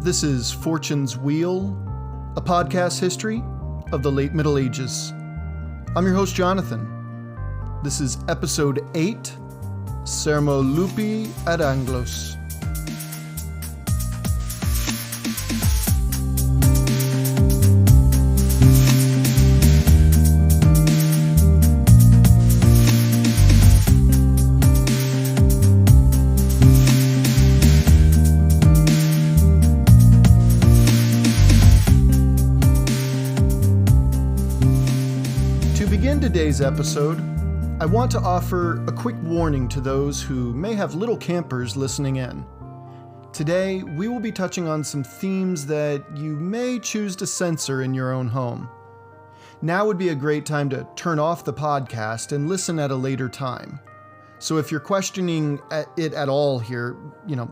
This is Fortune's Wheel, a podcast history of the late Middle Ages. I'm your host, Jonathan. This is episode 8, Sermo Lupi et Anglos. Today's episode, I want to offer a quick warning to those who may have little campers listening in. Today, we will be touching on some themes that you may choose to censor in your own home. Now would be a great time to turn off the podcast and listen at a later time. So if you're questioning it at all here,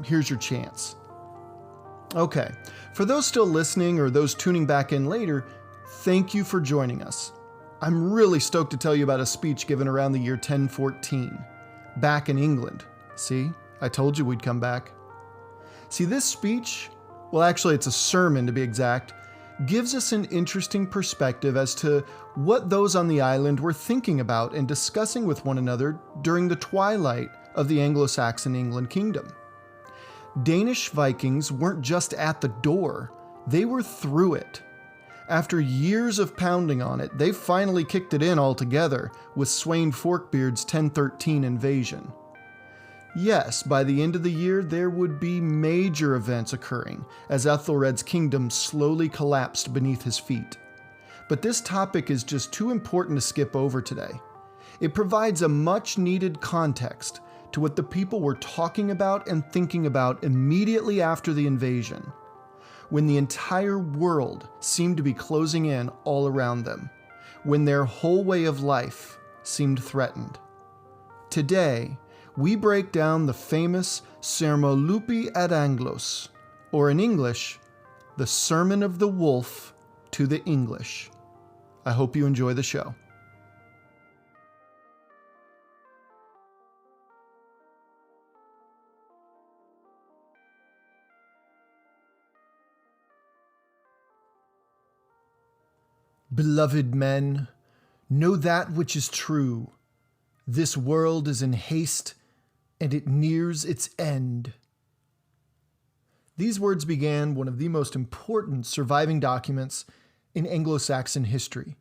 here's your chance. Okay, for those still listening or those tuning back in later, thank you for joining us. I'm really stoked to tell you about a speech given around the year 1014, back in England. See, I told you we'd come back. See, this speech, well actually it's a sermon to be exact, gives us an interesting perspective as to what those on the island were thinking about and discussing with one another during the twilight of the Anglo-Saxon England kingdom. Danish Vikings weren't just at the door, they were through it. After years of pounding on it, they finally kicked it in altogether with Sweyn Forkbeard's 1013 invasion. Yes, by the end of the year, there would be major events occurring as Ethelred's kingdom slowly collapsed beneath his feet. But this topic is just too important to skip over today. It provides a much-needed context to what the people were talking about and thinking about immediately after the invasion, when the entire world seemed to be closing in all around them, when their whole way of life seemed threatened. Today, we break down the famous Sermo Lupi et Anglos, or in English, the Sermon of the Wolf to the English. I hope you enjoy the show. Beloved men, know that which is true. This world is in haste, and it nears its end. These words began one of the most important surviving documents in Anglo-Saxon history.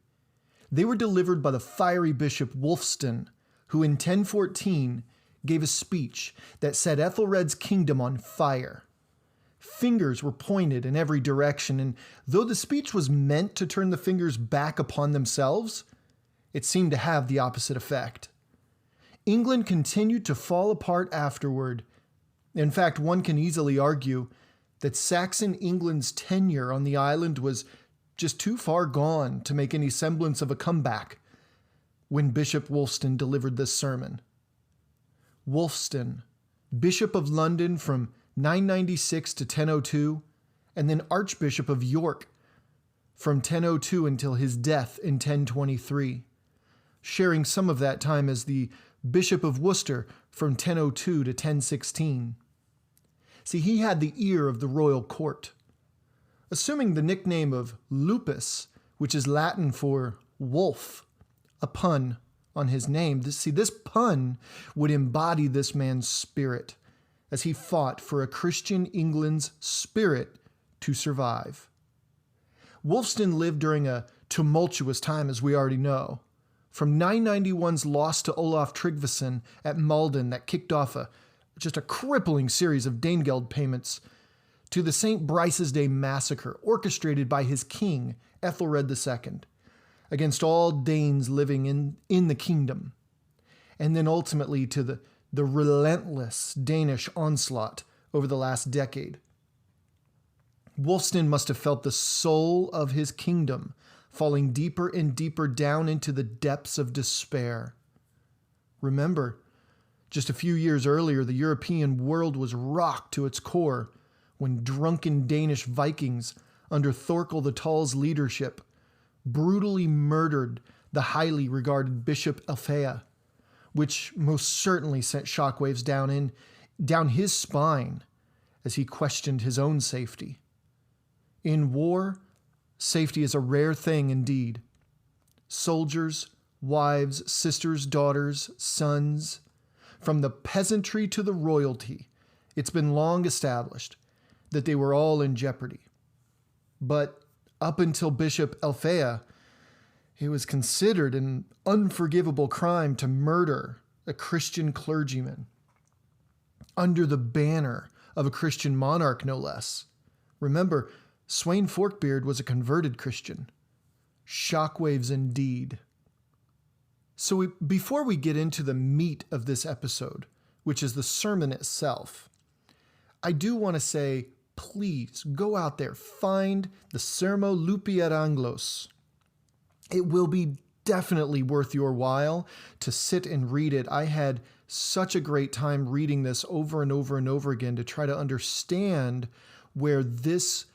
They were delivered by the fiery Bishop Wulfstan, who in 1014 gave a speech that set Ethelred's kingdom on fire. Fingers were pointed in every direction, and though the speech was meant to turn the fingers back upon themselves, it seemed to have the opposite effect. England continued to fall apart afterward. In fact, one can easily argue that Saxon England's tenure on the island was just too far gone to make any semblance of a comeback when Bishop Wulfstan delivered this sermon. Wulfstan, Bishop of London from 996 to 1002, and then Archbishop of York from 1002 until his death in 1023, sharing some of that time as the Bishop of Worcester from 1002 to 1016. See, he had the ear of the royal court. Assuming the nickname of Lupus, which is Latin for wolf, a pun on his name, this pun would embody this man's spirit, as he fought for a Christian England's spirit to survive. Wulfstan lived during a tumultuous time, as we already know. From 991's loss to Olaf Tryggvason at Malden that kicked off just a crippling series of Danegeld payments, to the St. Brice's Day massacre orchestrated by his king, Ethelred II, against all Danes living in the kingdom, and then ultimately to the relentless Danish onslaught over the last decade. Wulfstan must have felt the soul of his kingdom falling deeper and deeper down into the depths of despair. Remember, just a few years earlier, the European world was rocked to its core when drunken Danish Vikings, under Thorkel the Tall's leadership, brutally murdered the highly regarded Bishop Alfea, which most certainly sent shockwaves down his spine as he questioned his own safety. In war, safety is a rare thing indeed. Soldiers, wives, sisters, daughters, sons, from the peasantry to the royalty, it's been long established that they were all in jeopardy. But up until Bishop Elphea, it was considered an unforgivable crime to murder a Christian clergyman under the banner of a Christian monarch, no less. Remember, Sweyn Forkbeard was a converted Christian. Shockwaves indeed. So before we get into the meat of this episode, which is the sermon itself, I do want to say, please go out there, find the Sermo Lupi et Anglos. It will be definitely worth your while to sit and read it. I had such a great time reading this over and over and over again to try to understand where this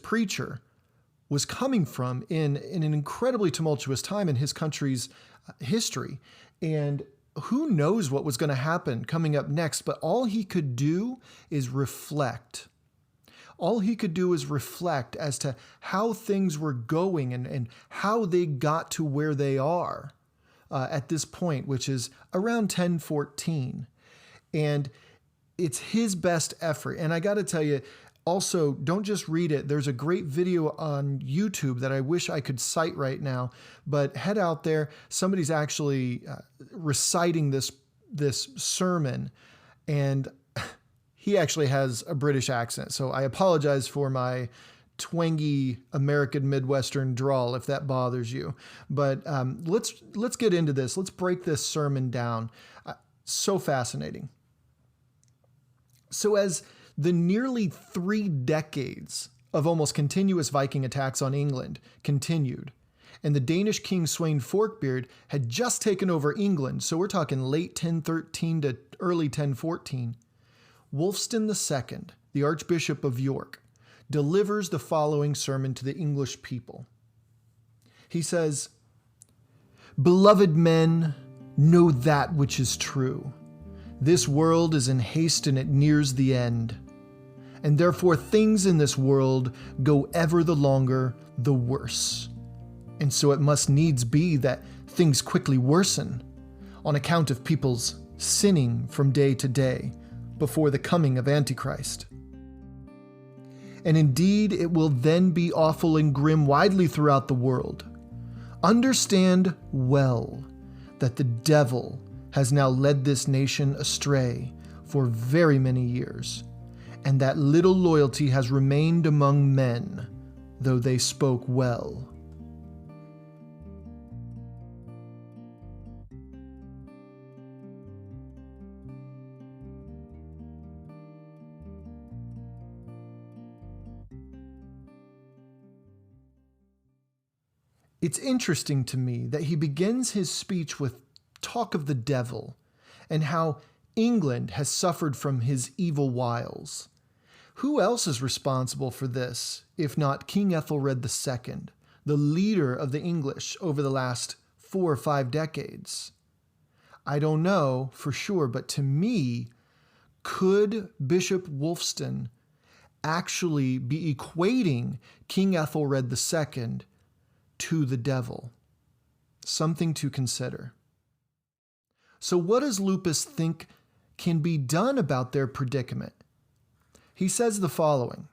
preacher was coming from in an incredibly tumultuous time in his country's history. And who knows what was going to happen coming up next, but all he could do is reflect. All he could do is reflect as to how things were going and how they got to where they are at this point, which is around 1014. And it's his best effort. And I got to tell you, also, don't just read it. There's a great video on YouTube that I wish I could cite right now, but head out there. Somebody's actually reciting this sermon, and he actually has a British accent. So I apologize for my twangy American Midwestern drawl if that bothers you. But let's get into this. Let's break this sermon down. So fascinating. So as the nearly 3 decades of almost continuous Viking attacks on England continued, and the Danish king Sweyn Forkbeard had just taken over England, so we're talking late 1013 to early 1014, Wulfstan II, the Archbishop of York, delivers the following sermon to the English people. He says, "Beloved men, know that which is true. This world is in haste and it nears the end. And therefore things in this world go ever the longer, the worse. And so it must needs be that things quickly worsen on account of people's sinning from day to day before the coming of Antichrist. And indeed it will then be awful and grim widely throughout the world. Understand well that the devil has now led this nation astray for very many years, and that little loyalty has remained among men, though they spoke well." It's interesting to me that he begins his speech with talk of the devil and how England has suffered from his evil wiles. Who else is responsible for this, if not King Ethelred II, the leader of the English over the last 4 or 5 decades? I don't know for sure, but to me, could Bishop Wulfstan actually be equating King Ethelred II to the devil? Something to consider. So what does Lupus think can be done about their predicament? He says the following: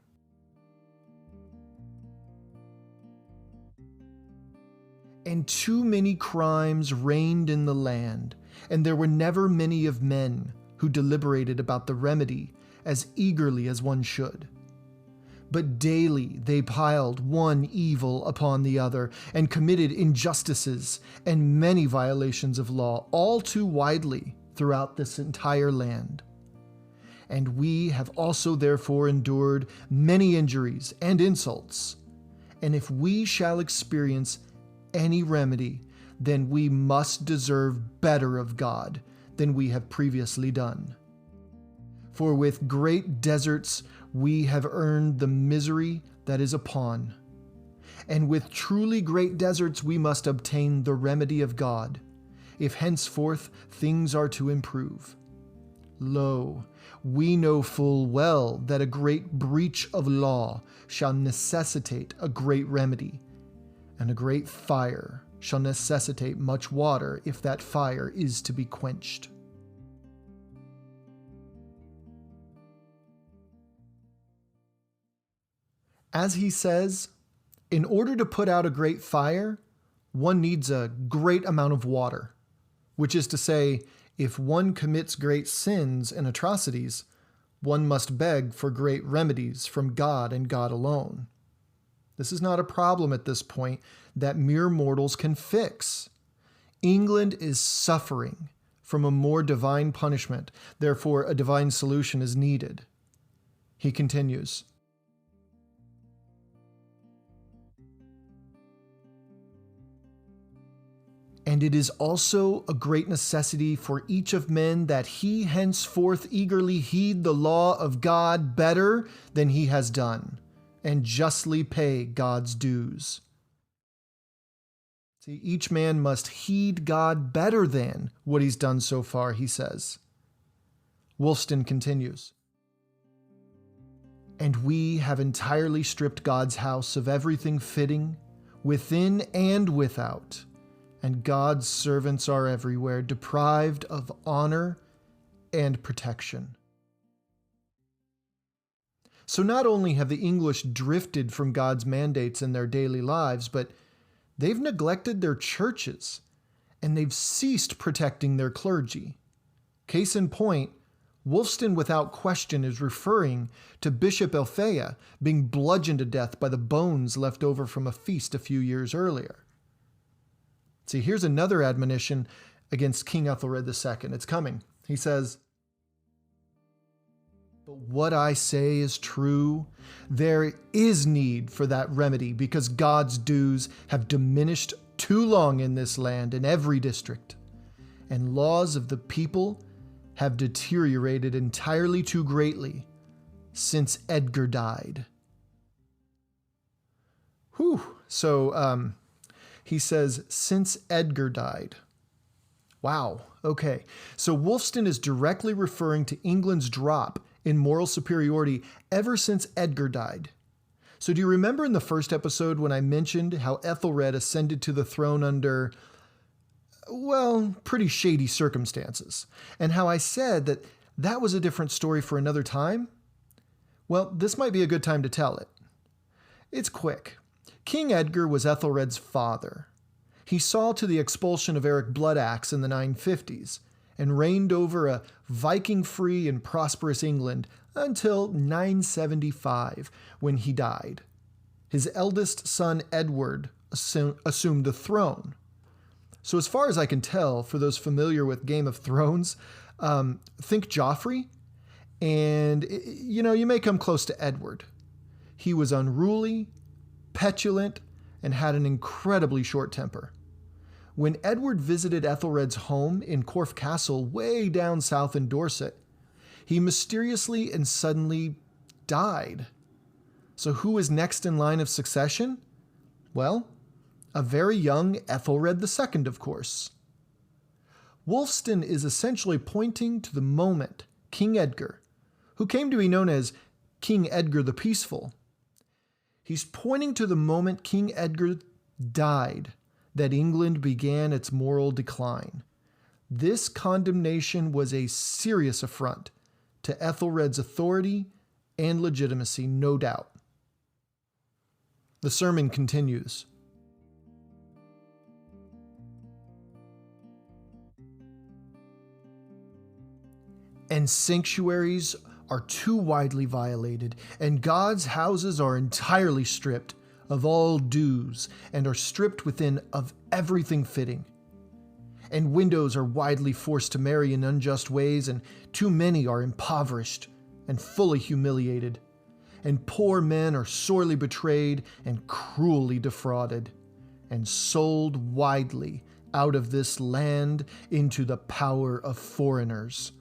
"And too many crimes reigned in the land, and there were never many of men who deliberated about the remedy as eagerly as one should. But daily they piled one evil upon the other, and committed injustices and many violations of law, all too widely throughout this entire land. And we have also therefore endured many injuries and insults. And if we shall experience any remedy, then we must deserve better of God than we have previously done. For with great deserts we have earned the misery that is upon. And with truly great deserts we must obtain the remedy of God, if henceforth things are to improve. Lo, we know full well that a great breach of law shall necessitate a great remedy, and a great fire shall necessitate much water if that fire is to be quenched. As he says, in order to put out a great fire, one needs a great amount of water, which is to say, if one commits great sins and atrocities, one must beg for great remedies from God and God alone. This is not a problem at this point that mere mortals can fix. England is suffering from a more divine punishment, therefore a divine solution is needed. He continues, and it is also a great necessity for each of men that he henceforth eagerly heed the law of God better than he has done, and justly pay God's dues. See, each man must heed God better than what he's done so far, he says. Wulfstan continues, and we have entirely stripped God's house of everything fitting, within and without, and God's servants are everywhere deprived of honor and protection. So not only have the English drifted from God's mandates in their daily lives, but they've neglected their churches, and they've ceased protecting their clergy. Case in point, Wulfstan without question is referring to Bishop Elfea being bludgeoned to death by the bones left over from a feast a few years earlier. See, here's another admonition against King Ethelred II. It's coming. He says, but what I say is true. There is need for that remedy because God's dues have diminished too long in this land in every district, and laws of the people have deteriorated entirely too greatly since Edgar died. Whew. So, he says, since Edgar died. Wow. Okay. So Wulfstan is directly referring to England's drop in moral superiority ever since Edgar died. So do you remember in the first episode when I mentioned how Ethelred ascended to the throne under, well, pretty shady circumstances, and how I said that that was a different story for another time? Well, this might be a good time to tell it. It's quick. King Edgar was Ethelred's father. He saw to the expulsion of Eric Bloodaxe in the 950s and reigned over a Viking-free and prosperous England until 975, when he died. His eldest son Edward assumed the throne. So as far as I can tell, for those familiar with Game of Thrones, think Joffrey, and you may come close to Edward. He was unruly, petulant, and had an incredibly short temper. When Edward visited Ethelred's home in Corfe Castle way down south in Dorset, he mysteriously and suddenly died. So who was next in line of succession? Well, a very young Ethelred II, of course. Wulfstan is essentially pointing to the moment King Edgar, who came to be known as King Edgar the Peaceful, he's pointing to the moment King Edgar died that England began its moral decline. This condemnation was a serious affront to Ethelred's authority and legitimacy, no doubt. The sermon continues. And sanctuaries are too widely violated, and God's houses are entirely stripped of all dues and are stripped within of everything fitting. And widows are widely forced to marry in unjust ways, and too many are impoverished and fully humiliated. And poor men are sorely betrayed and cruelly defrauded, and sold widely out of this land into the power of foreigners,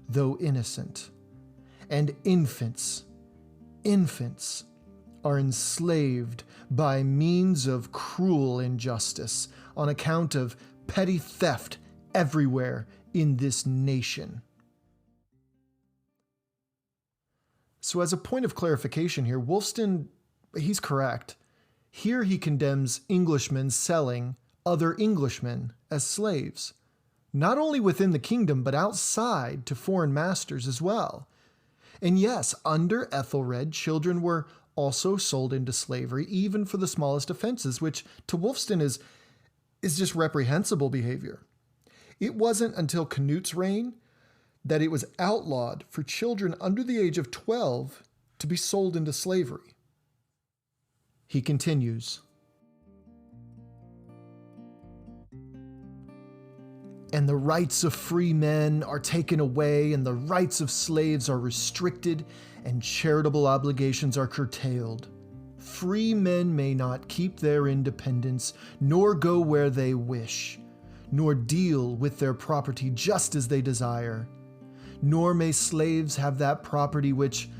though innocent. And infants are enslaved by means of cruel injustice on account of petty theft everywhere in this nation. So as a point of clarification here, Wulfstan, he's correct. Here he condemns Englishmen selling other Englishmen as slaves, not only within the kingdom, but outside to foreign masters as well. And yes, under Ethelred, children were also sold into slavery, even for the smallest offenses, which to Wulfstan is just reprehensible behavior. It wasn't until Canute's reign that it was outlawed for children under the age of 12 to be sold into slavery. He continues, "And the rights of free men are taken away, and the rights of slaves are restricted, and charitable obligations are curtailed. Free men may not keep their independence, nor go where they wish, nor deal with their property just as they desire. Nor may slaves have that property which,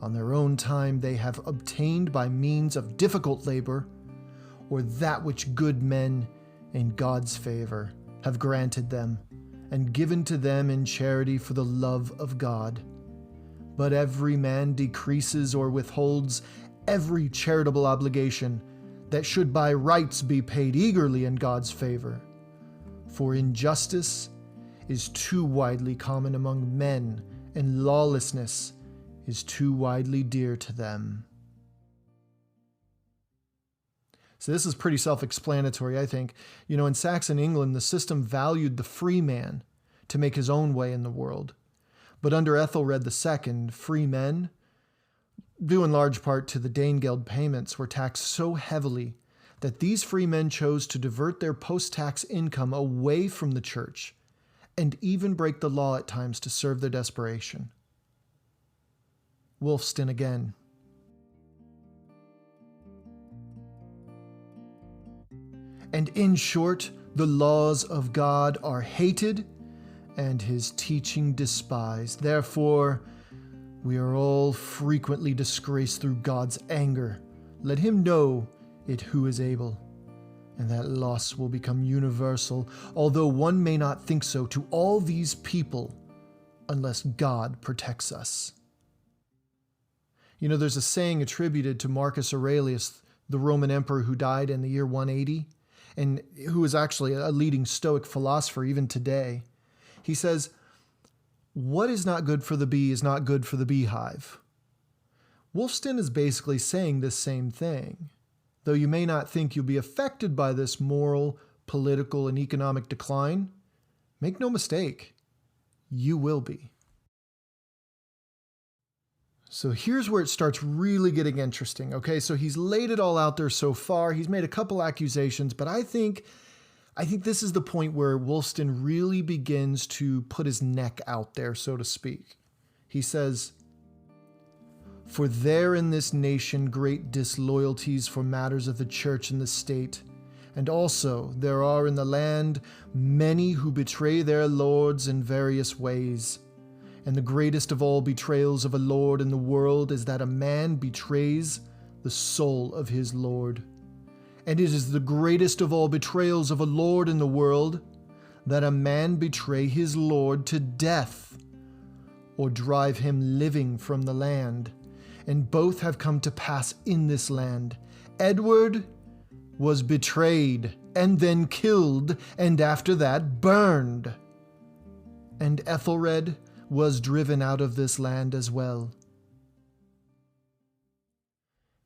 on their own time, they have obtained by means of difficult labor, or that which good men, in God's favor, have granted them, and given to them in charity for the love of God. But every man decreases or withholds every charitable obligation that should by rights be paid eagerly in God's favor. For injustice is too widely common among men, and lawlessness is too widely dear to them." So this is pretty self-explanatory, I think. In Saxon England, the system valued the free man to make his own way in the world. But under Ethelred II, free men, due in large part to the Danegeld payments, were taxed so heavily that these free men chose to divert their post-tax income away from the church and even break the law at times to serve their desperation. Wulfstan again. "And in short, the laws of God are hated and his teaching despised. Therefore, we are all frequently disgraced through God's anger. Let him know it who is able, and that loss will become universal, although one may not think so to all these people, unless God protects us." There's a saying attributed to Marcus Aurelius, the Roman emperor who died in the year 180, and who is actually a leading Stoic philosopher even today. He says, "What is not good for the bee is not good for the beehive." Wulfstan is basically saying this same thing. Though you may not think you'll be affected by this moral, political, and economic decline, make no mistake, you will be. So here's where it starts really getting interesting, okay? So he's laid it all out there so far. He's made a couple accusations, but I think this is the point where Wulfstan really begins to put his neck out there, so to speak. He says, "For there in this nation great disloyalties for matters of the church and the state, and also there are in the land many who betray their lords in various ways. And the greatest of all betrayals of a lord in the world is that a man betrays the soul of his lord. And it is the greatest of all betrayals of a lord in the world that a man betray his lord to death, or drive him living from the land. And both have come to pass in this land. Edward was betrayed, and then killed, and after that burned. And Ethelred was driven out of this land as well."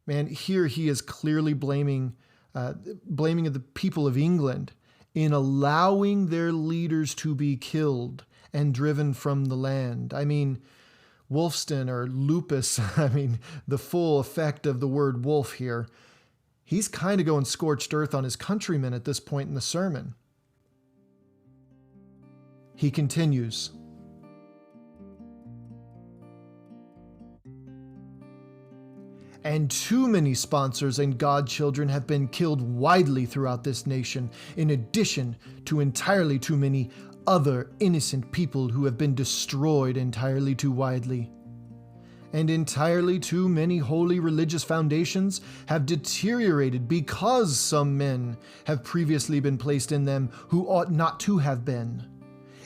Man, here he is clearly blaming the people of England in allowing their leaders to be killed and driven from the land. I mean, Wulfstan or Lupus, the full effect of the word wolf here, he's kind of going scorched earth on his countrymen at this point in the sermon. He continues, "And too many sponsors and godchildren have been killed widely throughout this nation, in addition to entirely too many other innocent people who have been destroyed entirely too widely. And entirely too many holy religious foundations have deteriorated because some men have previously been placed in them who ought not to have been,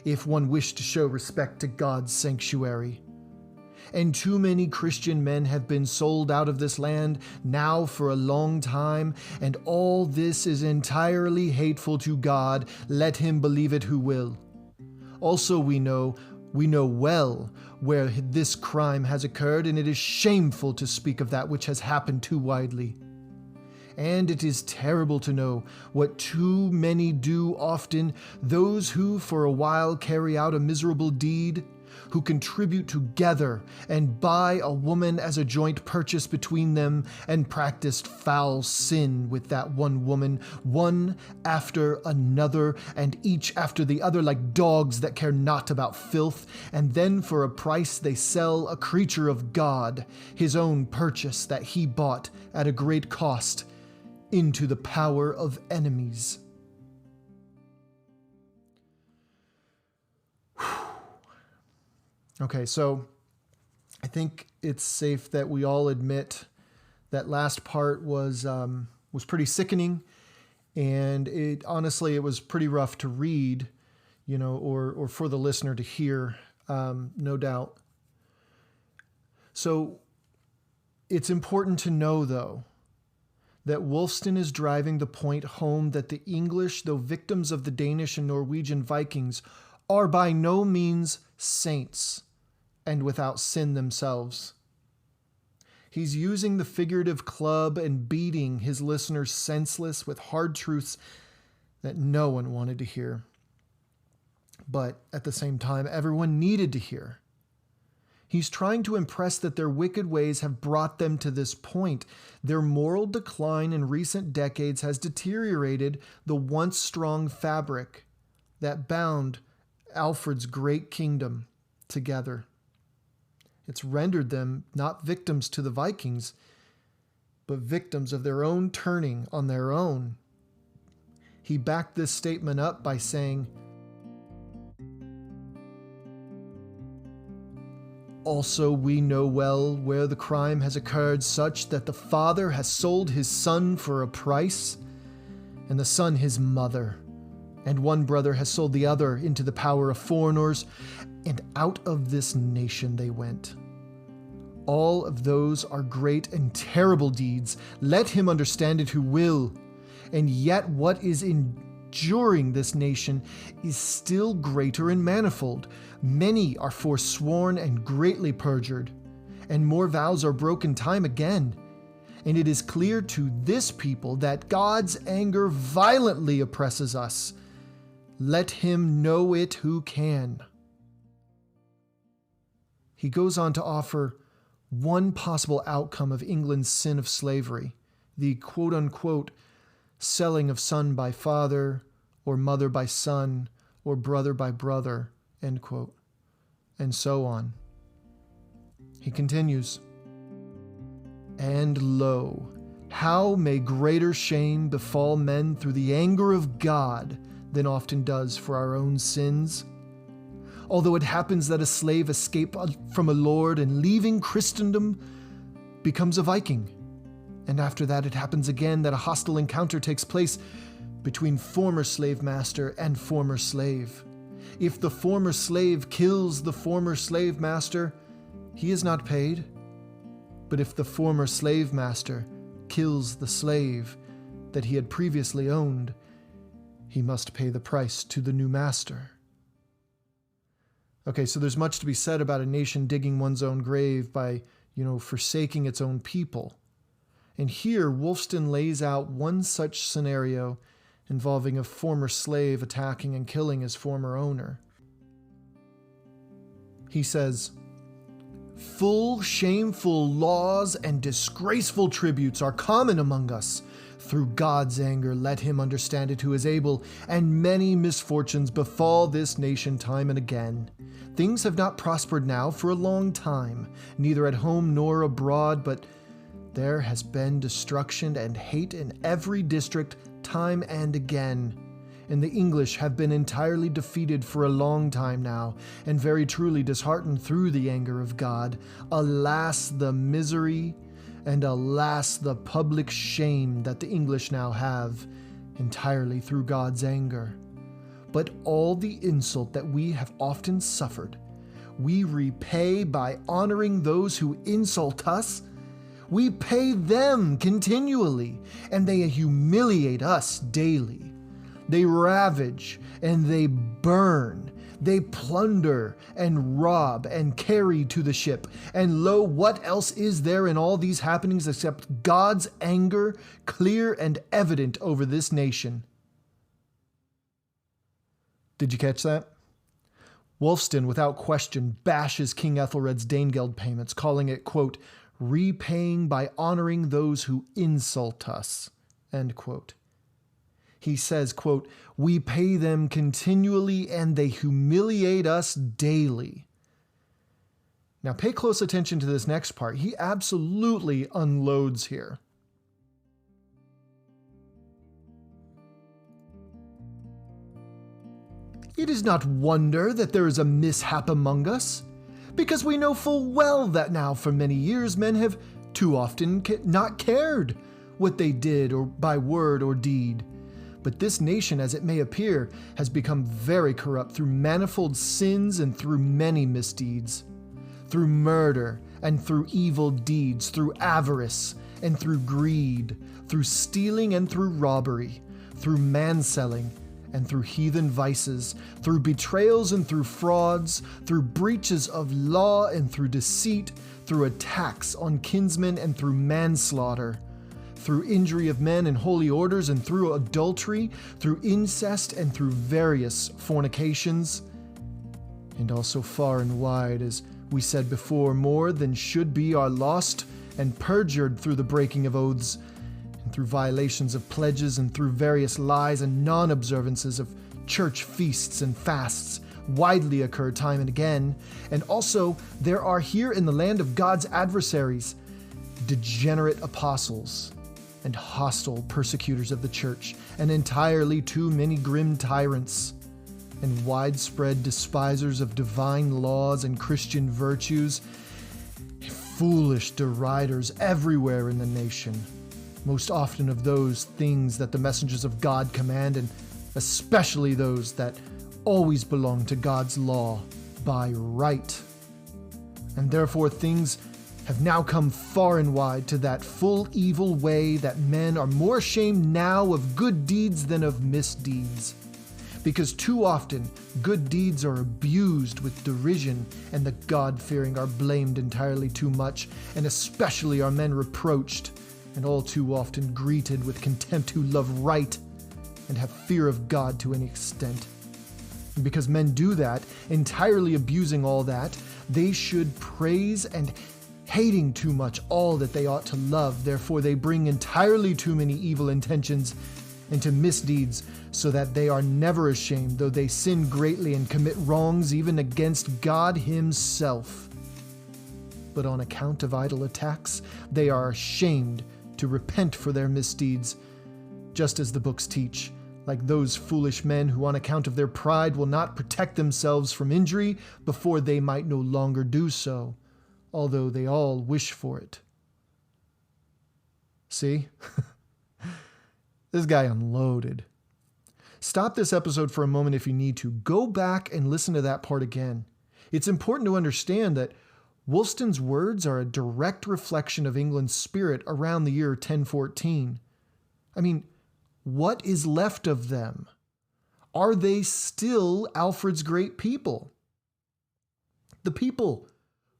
if one wished to show respect to God's sanctuary. and too many Christian men have been sold out of this land now for a long time, and all this is entirely hateful to God. Let him believe it who will. Also we know well where this crime has occurred, and it is shameful to speak of that which has happened too widely. And it is terrible to know what too many do often, those who for a while carry out a miserable deed, who contribute together and buy a woman as a joint purchase between them, and practiced foul sin with that one woman, one after another, and each after the other, like dogs that care not about filth, and then for a price they sell a creature of God, his own purchase that he bought at a great cost, into the power of enemies. Okay, so I think it's safe that we all admit that last part was pretty sickening, and it was pretty rough to read, or for the listener to hear, no doubt. So it's important to know, though, that Wulfstan is driving the point home that the English, though victims of the Danish and Norwegian Vikings, are by no means saints and without sin themselves. He's using the figurative club and beating his listeners senseless with hard truths that no one wanted to hear. But at the same time, everyone needed to hear. He's trying to impress that their wicked ways have brought them to this point. Their moral decline in recent decades has deteriorated the once strong fabric that bound Alfred's great kingdom together. It's rendered them not victims to the Vikings, but victims of their own turning on their own. He backed this statement up by saying, "Also we know well where the crime has occurred, such that the father has sold his son for a price, and the son his mother, and one brother has sold the other into the power of foreigners, and out of this nation they went. All of those are great and terrible deeds. Let him understand it who will. And yet what is enduring this nation is still greater and manifold. Many are forsworn and greatly perjured, and more vows are broken time again. And it is clear to this people that God's anger violently oppresses us. Let him know it who can." He goes on to offer one possible outcome of England's sin of slavery, the quote-unquote selling of son by father, or mother by son, or brother by brother, end quote, and so on. He continues, "And lo, how may greater shame befall men through the anger of God than often does for our own sins? Although it happens that a slave escape from a lord and leaving Christendom becomes a Viking, and after that it happens again that a hostile encounter takes place between former slave master and former slave. If the former slave kills the former slave master, he is not paid. But if the former slave master kills the slave that he had previously owned, he must pay the price to the new master." Okay, so there's much to be said about a nation digging one's own grave by, forsaking its own people. And here, Wulfstan lays out one such scenario involving a former slave attacking and killing his former owner. He says, "Full shameful laws and disgraceful tributes are common among us. Through God's anger, let him understand it who is able, and many misfortunes befall this nation time and again. Things have not prospered now for a long time, neither at home nor abroad, but there has been destruction and hate in every district time and again. And the English have been entirely defeated for a long time now, and very truly disheartened through the anger of God. Alas, the misery, and alas, the public shame that the English now have, entirely through God's anger. But all the insult that we have often suffered, we repay by honoring those who insult us. We pay them continually, and they humiliate us daily. They ravage and they burn. They plunder and rob and carry to the ship. And lo, what else is there in all these happenings except God's anger, clear and evident over this nation? Did you catch that? Wulfstan, without question, bashes King Ethelred's Danegeld payments, calling it, quote, repaying by honoring those who insult us, end quote. He says, quote, we pay them continually and they humiliate us daily. Now pay close attention to this next part. He absolutely unloads here. It is not wonder that there is a mishap among us, because we know full well that now for many years men have too often not cared what they did or by word or deed. But this nation, as it may appear, has become very corrupt through manifold sins and through many misdeeds, through murder and through evil deeds, through avarice and through greed, through stealing and through robbery, through manselling and through heathen vices, through betrayals and through frauds, through breaches of law and through deceit, through attacks on kinsmen and through manslaughter, through injury of men and holy orders and through adultery, through incest and through various fornications, and also far and wide, as we said before, more than should be are lost and perjured through the breaking of oaths, and through violations of pledges, and through various lies and non-observances of church feasts and fasts, widely occur time and again. And also there are here in the land of God's adversaries degenerate apostles and hostile persecutors of the church, and entirely too many grim tyrants, and widespread despisers of divine laws and Christian virtues, foolish deriders everywhere in the nation, most often of those things that the messengers of God command, and especially those that always belong to God's law by right. And therefore things have now come far and wide to that full evil way that men are more ashamed now of good deeds than of misdeeds. Because too often good deeds are abused with derision, and the God-fearing are blamed entirely too much, and especially are men reproached, and all too often greeted with contempt who love right and have fear of God to any extent. And because men do that, entirely abusing all that, they should praise and hating too much all that they ought to love. Therefore they bring entirely too many evil intentions into misdeeds, so that they are never ashamed, though they sin greatly and commit wrongs even against God himself. But on account of idle attacks, they are ashamed to repent for their misdeeds, just as the books teach, like those foolish men who on account of their pride will not protect themselves from injury before they might no longer do so, although they all wish for it. See? This guy unloaded. Stop this episode for a moment if you need to. Go back and listen to that part again. It's important to understand that Wulfstan's words are a direct reflection of England's spirit around the year 1014. I mean, what is left of them? Are they still Alfred's great people? The people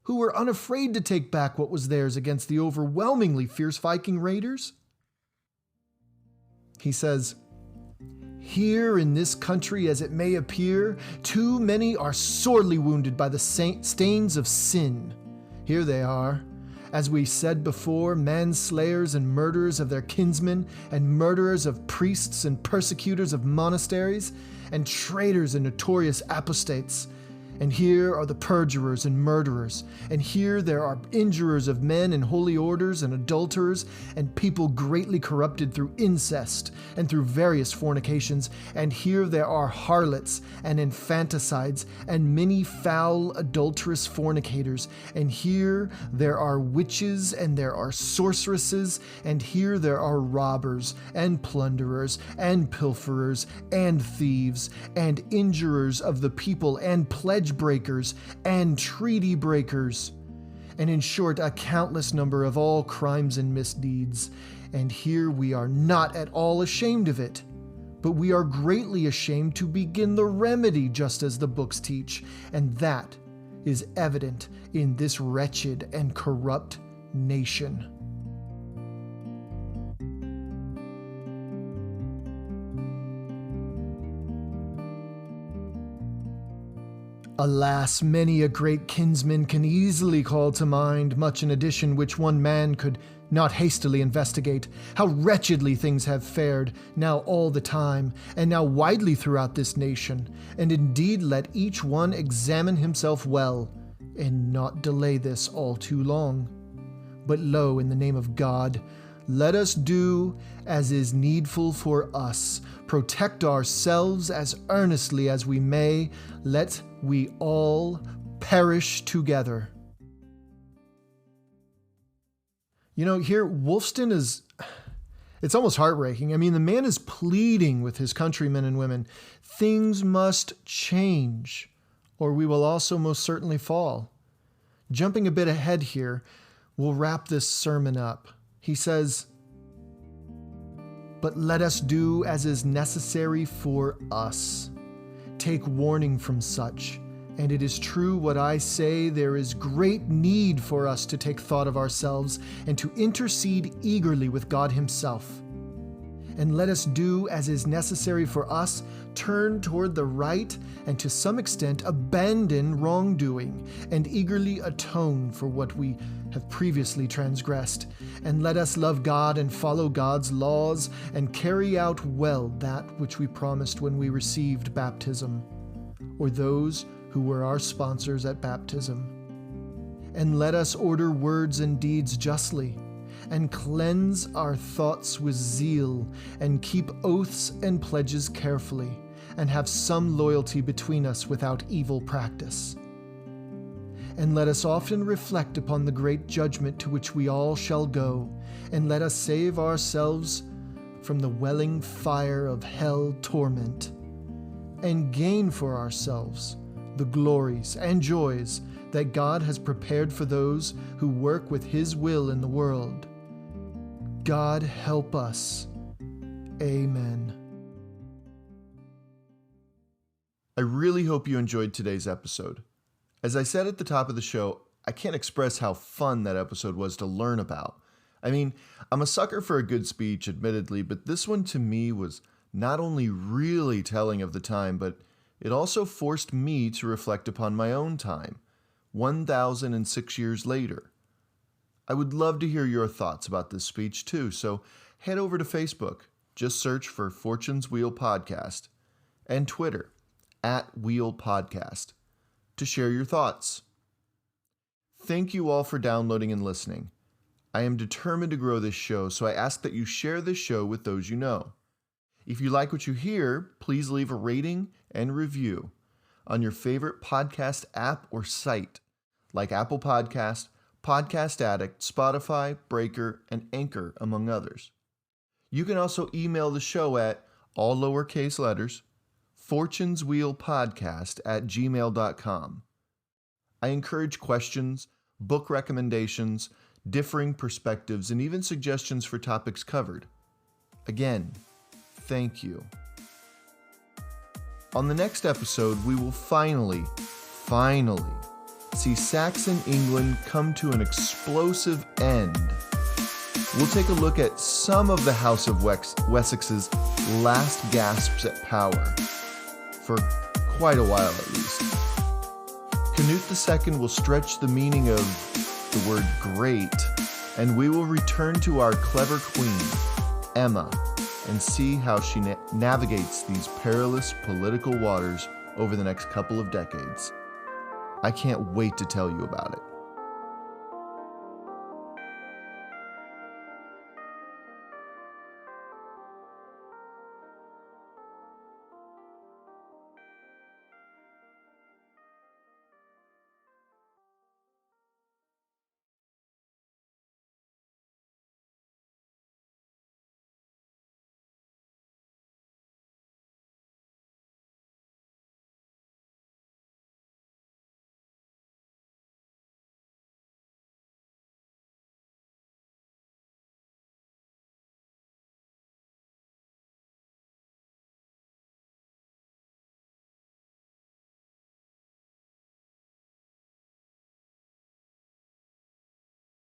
who were unafraid to take back what was theirs against the overwhelmingly fierce Viking raiders? He says, here in this country, as it may appear, too many are sorely wounded by the stains of sin. Here they are, as we said before, manslayers and murderers of their kinsmen, and murderers of priests and persecutors of monasteries, and traitors and notorious apostates. And here are the perjurers and murderers, and here there are injurers of men and holy orders and adulterers, and people greatly corrupted through incest and through various fornications, and here there are harlots and infanticides, and many foul adulterous fornicators, and here there are witches, and there are sorceresses, and here there are robbers, and plunderers, and pilferers, and thieves, and injurers of the people, and pledge siege breakers and treaty breakers, and in short, a countless number of all crimes and misdeeds. And here we are not at all ashamed of it, but we are greatly ashamed to begin the remedy just as the books teach, and that is evident in this wretched and corrupt nation. Alas, many a great kinsman can easily call to mind, much in addition which one man could not hastily investigate, how wretchedly things have fared, now all the time, and now widely throughout this nation, and indeed let each one examine himself well, and not delay this all too long. But lo, in the name of God, let us do as is needful for us, protect ourselves as earnestly as we may, let we all perish together. You know, here, Wulfstan it's almost heartbreaking. I mean, the man is pleading with his countrymen and women, things must change, or we will also most certainly fall. Jumping a bit ahead here, we'll wrap this sermon up. He says, "But let us do as is necessary for us. Take warning from such, and it is true what I say, there is great need for us to take thought of ourselves and to intercede eagerly with God Himself. And let us do as is necessary for us, turn toward the right, and to some extent abandon wrongdoing, and eagerly atone for what we have previously transgressed. And let us love God and follow God's laws, and carry out well that which we promised when we received baptism, or those who were our sponsors at baptism. And let us order words and deeds justly, and cleanse our thoughts with zeal, and keep oaths and pledges carefully, and have some loyalty between us without evil practice. And let us often reflect upon the great judgment to which we all shall go, and let us save ourselves from the welling fire of hell torment, and gain for ourselves the glories and joys that God has prepared for those who work with His will in the world. God help us. Amen." I really hope you enjoyed today's episode. As I said at the top of the show, I can't express how fun that episode was to learn about. I mean, I'm a sucker for a good speech, admittedly, but this one to me was not only really telling of the time, but it also forced me to reflect upon my own time, 1,006 years later. I would love to hear your thoughts about this speech too, so head over to Facebook, just search for Fortune's Wheel Podcast, and Twitter, @WheelPodcast, to share your thoughts. Thank you all for downloading and listening. I am determined to grow this show, so I ask that you share this show with those you know. If you like what you hear, please leave a rating and review on your favorite podcast app or site, like Apple Podcast, Podcast Addict, Spotify, Breaker, and Anchor, among others. You can also email the show at, all lowercase letters, fortuneswheelpodcast@gmail.com. I encourage questions, book recommendations, differing perspectives, and even suggestions for topics covered. Again, thank you. On the next episode, we will finally see Saxon England come to an explosive end. We'll take a look at some of the House of Wessex's last gasps at power, for quite a while at least. Canute II will stretch the meaning of the word great, and we will return to our clever queen, Emma, and see how she navigates these perilous political waters over the next couple of decades. I can't wait to tell you about it.